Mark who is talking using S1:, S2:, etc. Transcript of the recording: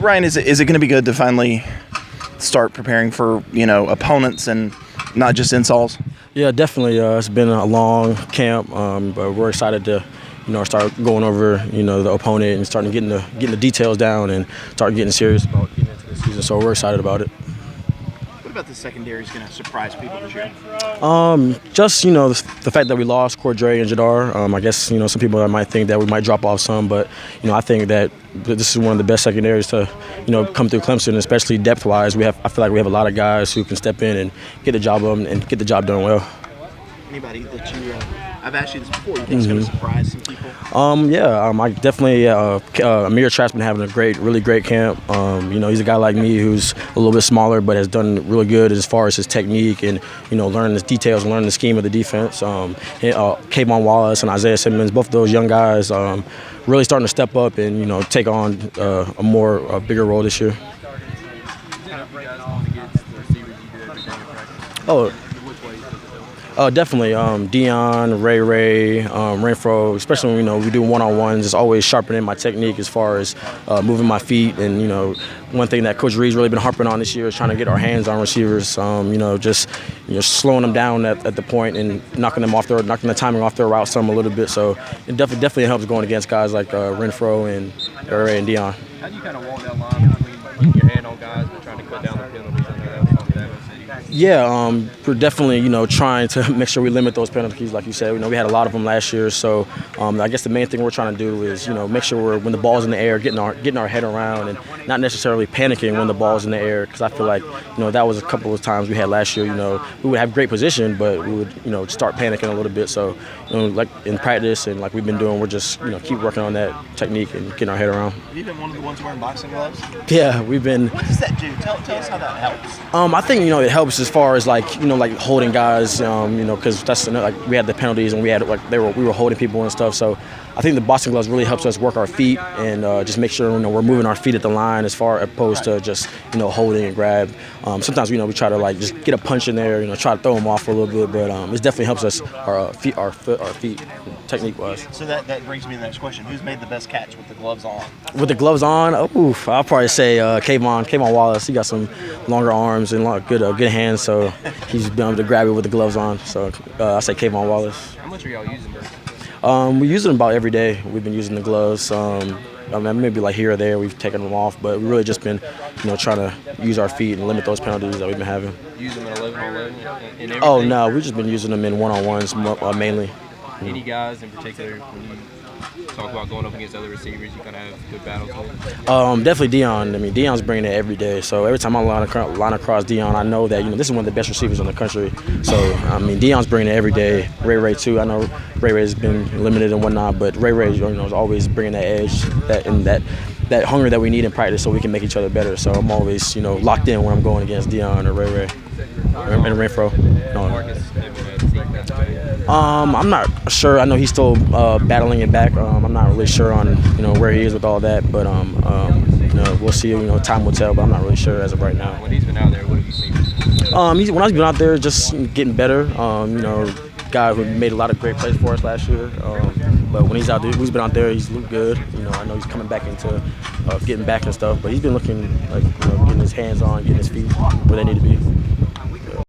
S1: Ryan, is it going to be good to finally start preparing for opponents and not just installs?
S2: Yeah, definitely. It's been a long camp, but we're excited to start going over the opponent and starting getting the details down and start getting serious about getting into the season. So we're excited about it.
S1: What about the secondary is going to surprise people this year?
S2: Just the fact that we lost Cordray and Jadar. I guess some people might think that we might drop off some, but I think that this is one of the best secondaries to come through Clemson, especially depth-wise. I feel like we have a lot of guys who can step in and get the job done well.
S1: Anybody that I've asked you this before, you think is going to surprise some people?
S2: I definitely, Amir Trapp's been having a really great camp. He's a guy like me who's a little bit smaller but has done really good as far as his technique and, learning the details and learning the scheme of the defense. Kayvon Wallace and Isaiah Simmons, both of those young guys really starting to step up and, take on a bigger role this year. Definitely. Dion, Ray, Renfro, especially when we do one-on-ones, it's always sharpening my technique as far as moving my feet. And, one thing that Coach Reed's really been harping on this year is trying to get our hands on receivers, just slowing them down at the point and knocking the timing off their route some a little bit. So it definitely helps going against guys like Renfro and Ray and Dion.
S3: How do you kind of walk that line between putting your hand on guys and trying to cut down the penalties?
S2: Yeah, we're definitely, trying to make sure we limit those penalties, like you said. We had a lot of them last year, so I guess the main thing we're trying to do is, make sure when the ball's in the air, getting our head around and not necessarily panicking when the ball's in the air, because I feel like, that was a couple of times we had last year. We would have great position, but we would, start panicking a little bit. So, like in practice and like we've been doing, we're just, keep working on that technique and getting our head around.
S1: Have you been one of the ones wearing boxing gloves?
S2: Yeah, we've been.
S1: What does that do? Tell us how that helps.
S2: I think it helps as far as like holding guys, because that's like we had the penalties and we were holding people and stuff. So I think the boxing gloves really helps us work our feet and just make sure we're moving our feet at the line as far opposed to just holding and grab. Sometimes we try to just get a punch in there, try to throw them off a little bit, but it definitely helps us our feet technique wise.
S1: So that brings me to the next question: who's made the best catch with the gloves on?
S2: With the gloves on, I'll probably say Kayvon Wallace. He got some longer arms and good hands, so he's been able to grab it with the gloves on. So I say Kayvon Wallace.
S3: How much are y'all using this?
S2: We use them about every day. We've been using the gloves. Maybe like here or there we've taken them off, but we've really just been, trying to use our feet and limit those penalties that we've been having.
S3: Use them in 11-on-11 in everything?
S2: Oh no, we've just been using them in one-on-ones mainly.
S3: Any guys in particular when you talk about going up against other receivers, you kind of have good battles with?
S2: Definitely Dion. Dion's bringing it every day. So every time I line across Dion, I know that this is one of the best receivers in the country. So Dion's bringing it every day. Ray too. I know Ray's been limited and whatnot, but Ray is always bringing that edge, that hunger that we need in practice, so we can make each other better. So I'm always locked in when I'm going against Dion or Ray and Renfro. I'm not sure. I know he's still battling it back. I'm not really sure on where he is with all that, but we'll see. Time will tell, but I'm not really sure as of right now.
S3: When he's been out there, what have you seen?
S2: When I've been out there, just getting better. Guy who made a lot of great plays for us last year. But when he's out there, he's been out there, he's looked good. I know he's coming back into getting back and stuff, but he's been looking like getting his hands on, getting his feet where they need to be.